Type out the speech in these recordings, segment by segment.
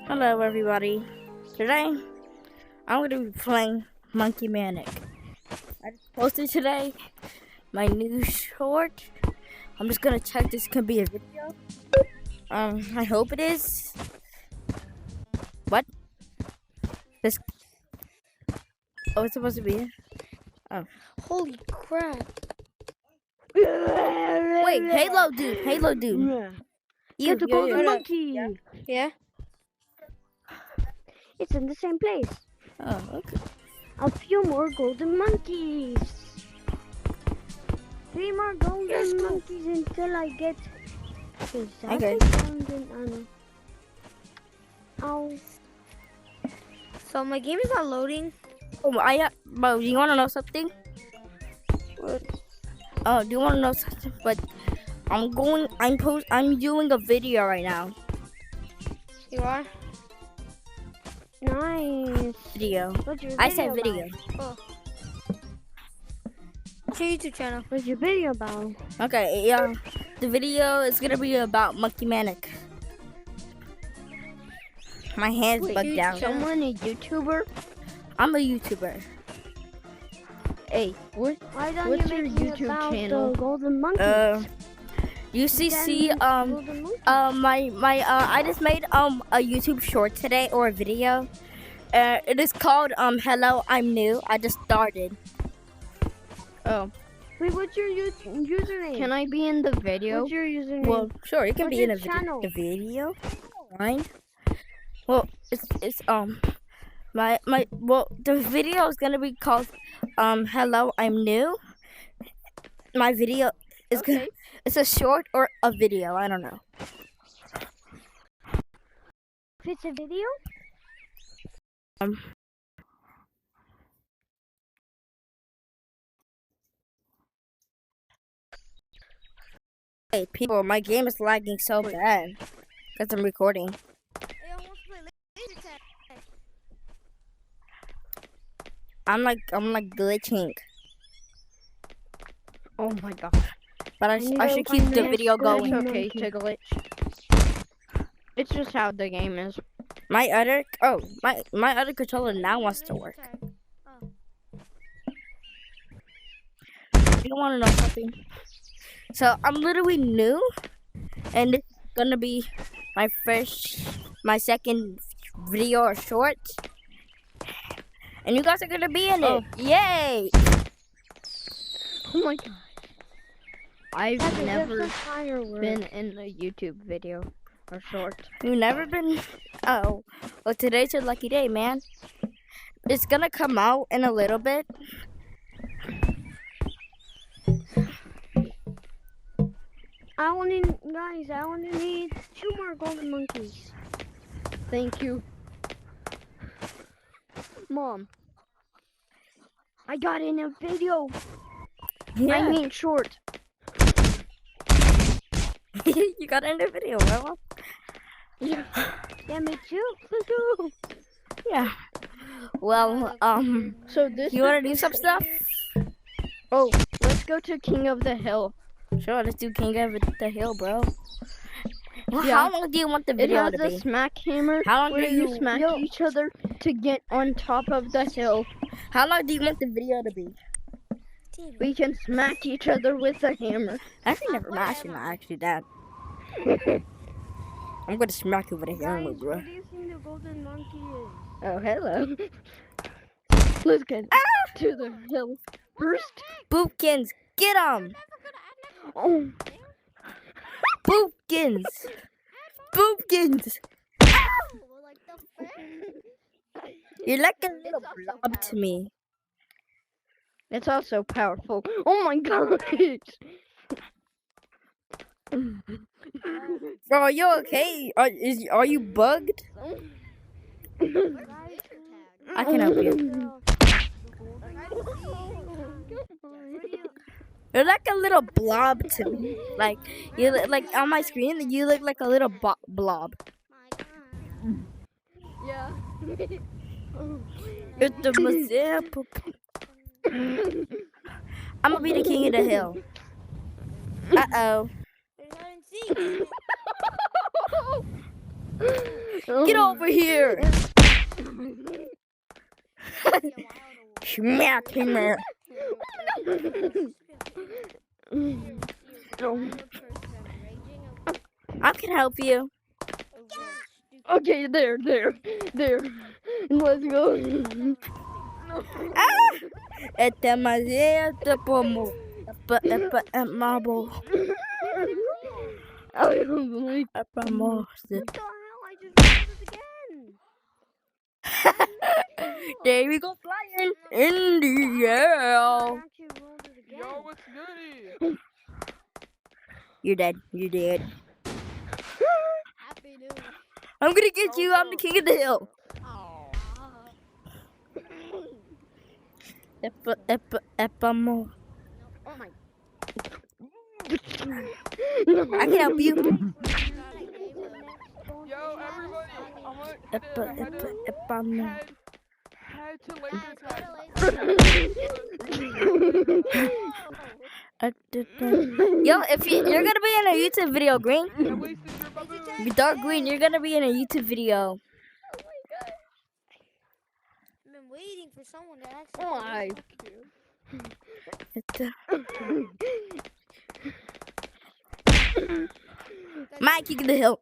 Hello everybody. Today I'm gonna be playing Monkey Manic. I just posted today my new short. I'm just gonna check this can be a video. I hope it is. What? This it's supposed to be. Oh. Holy crap. Wait, Halo dude. Get the golden monkey. Yeah? It's in the same place. Oh, okay. A few more golden monkeys. 3 more golden monkeys until I get Okay. golden ammo. Ow. So my game is not loading. Oh, but do you wanna know something? What? Oh, do you wanna know something? But I'm doing a video right now. You are? Nice. Video. What's your video I said video. about? What's your YouTube channel? What's your video about? Okay, yeah. The video is gonna be about Monkey Manic. My hands bugged out. Someone a YouTuber? I'm a YouTuber. Hey, why don't what's you your make it YouTube about channel? the golden monkey? UCC Golden monkey. I just made a YouTube short today or a video. It is called Hello, I'm New. I just started. Oh. Wait, what's your username? Can I be in the video? What's your username? Well, sure, you can What's be in your channel? the video. Fine. Well, it's the video is gonna be called Hello, I'm New. My video is Okay. it's a short or a video, I don't know. If it's a video? Hey people, my game is lagging so bad because I'm recording. I'm like glitching, Oh my god. but I should keep the video going. It's okay to glitch. It's just how the game is. My other controller now wants to work. You want to know something? So I'm literally new, and it's gonna be my second video or short, and you guys are gonna be in it. Yay! Oh my god. I've That's never just a firework. been in a YouTube video or short. You've never been? Oh, well today's your lucky day, man. It's gonna come out in a little bit. I only need 2 more golden monkeys. Thank you. Mom. I got in a video. Yeah. I mean short. You got in the video, well. Yeah, me too. Yeah. Well, So this you wanna do some stuff? Oh, let's go to King of the Hill. Sure, let's do King of the Hill, bro. Well, Yeah. how long do you want the It video has to a be? smack hammer How long where do you you- smack each other to get on top of the hill. How long do you want the video to be? We can smack each other with a hammer. Actually, never mind. Actually, that. I'm gonna smack you with a hammer, Guys, bro. what do you think the golden monkey is? Oh, hello. Let's get to the hill first. Boopkins, get 'em! Oh, Boopkins! Boopkins! You're like a little blob to me. it's also powerful. Oh my god. Bro, are you okay? Are you bugged? I can help you. You're like a little blob to me. Like you look like on my screen. You look like a little blob. Yeah. It's the mazip. I'm gonna be the king of the hill. Uh oh. Get over here. Smack him. I can help you. Okay, there. Let's go. Ah! É demasiado como. Marble. I don't believe. Marble. What the hell? I just rolled it again. There we go flying in the air. I actually rolled it again. Yo, what's goody? You're dead. You're dead. Happy New Year. I'm gonna get you. I'm the king of the hill. More. Oh my. I can help you. Yo, everybody, I want to head to laser tag. Yo, if you're gonna be in a YouTube video, Green, At least it's your baboon. Dark Green, you're gonna be in a YouTube video. I've been waiting for someone to actually. Why? My king of the hill.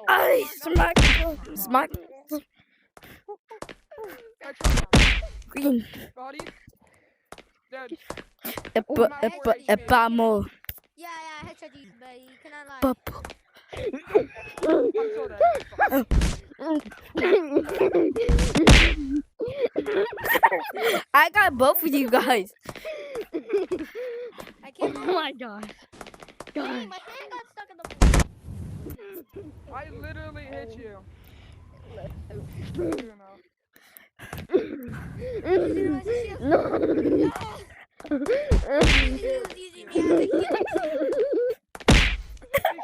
Ay, smack. Green. Body. Dead. More. Yeah, I headshot you, but you cannot lie. I'm so dead. I got both of you guys. I can't. Oh my gosh. My God. hand got stuck in the. I literally hit you. You know.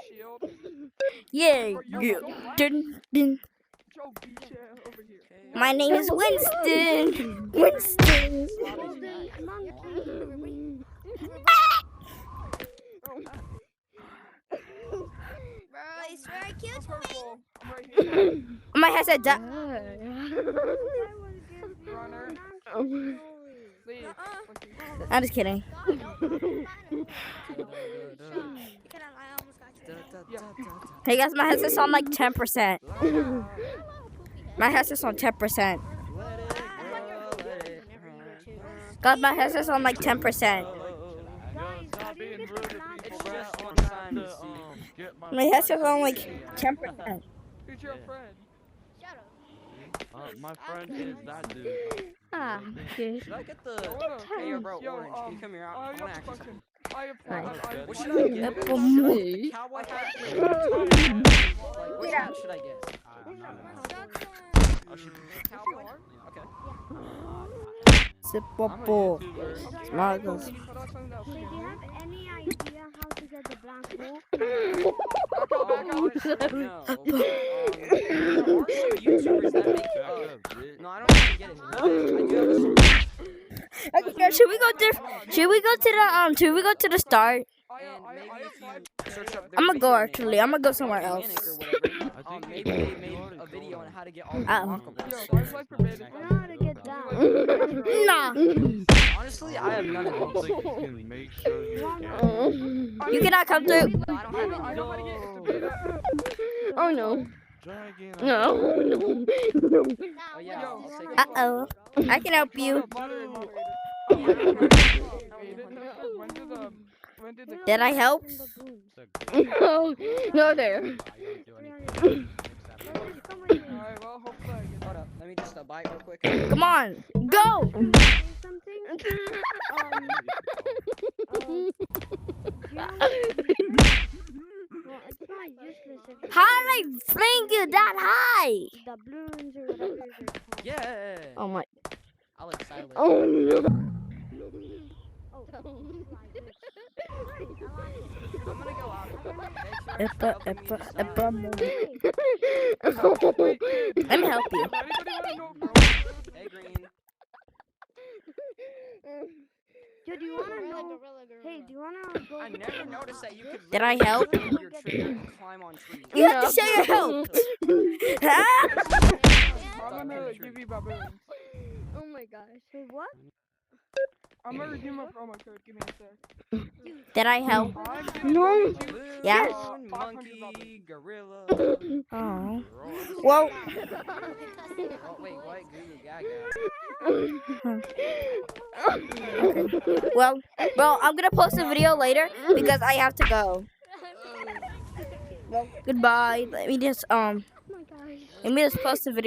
Shield. Yeah. Dun. Joe beach over here. My name is Winston. Winston. Bro, I swear I killed I'm you. purple. I'm right here. My headset died. Runner. Leave. I'm just kidding. Hey guys, my headset's on like 10%. My headset's on 10%. God, my headset's on like 10%. My headset's on like 10%. Who's your friend? My friend is that dude. Ah, okay. Should I get the What a- Hey, bro, Yo, Orange, can you come here? I I want to have a ask you question. something. I have What should I get? Apple The Hey. cowboy hat? Like, which hat should I get? Cowboy? Okay. Sipopo. Smuggles. Do you have any idea how to get the blank hole? No. There are some YouTubers that make, no, I don't even get it. I do have a Okay, guys, should we go to the start? And maybe if you search up I'm gonna go their actually. video I'm gonna go name, somewhere Manic else. or whatever, maybe they made a video on how to get all the unlockables. Yo, where's my permitted? I know how to get that. Nah, Honestly, I have none of those. Make sure you get you cannot come through. I don't have I any. know how to get into beta. Oh no. dragging. No. No. Oh yeah, Yo, I'll take Uh oh, I can help you. When did the Did I help? No. No there. Alright, well, hopefully I get Hold up, let me just buy it real quick. Come on, go. How did I fling you that high? The balloons or whatever they're called. Yeah. Oh my. I'll let Silas. Oh no. I'm gonna go out. Let me help you. Anybody wanna know? Hey, Green. Dude, do you wanna know? Hey, do you wanna go? I never noticed that you could. Did I help? literally your tree and climb on trees. You have to show your help. Huh? I'm gonna give you baboons. Oh my gosh. Hey, what? I'm gonna redeem my promo code. Give me a sec. Did I help? I'm No. Balloon, Yeah? monkey, gorilla. Oh. Well, Oh, wait, what? Goo goo gaga. well, I'm gonna post a video later because I have to go. Well, goodbye. Oh my gosh. Let me just post a video.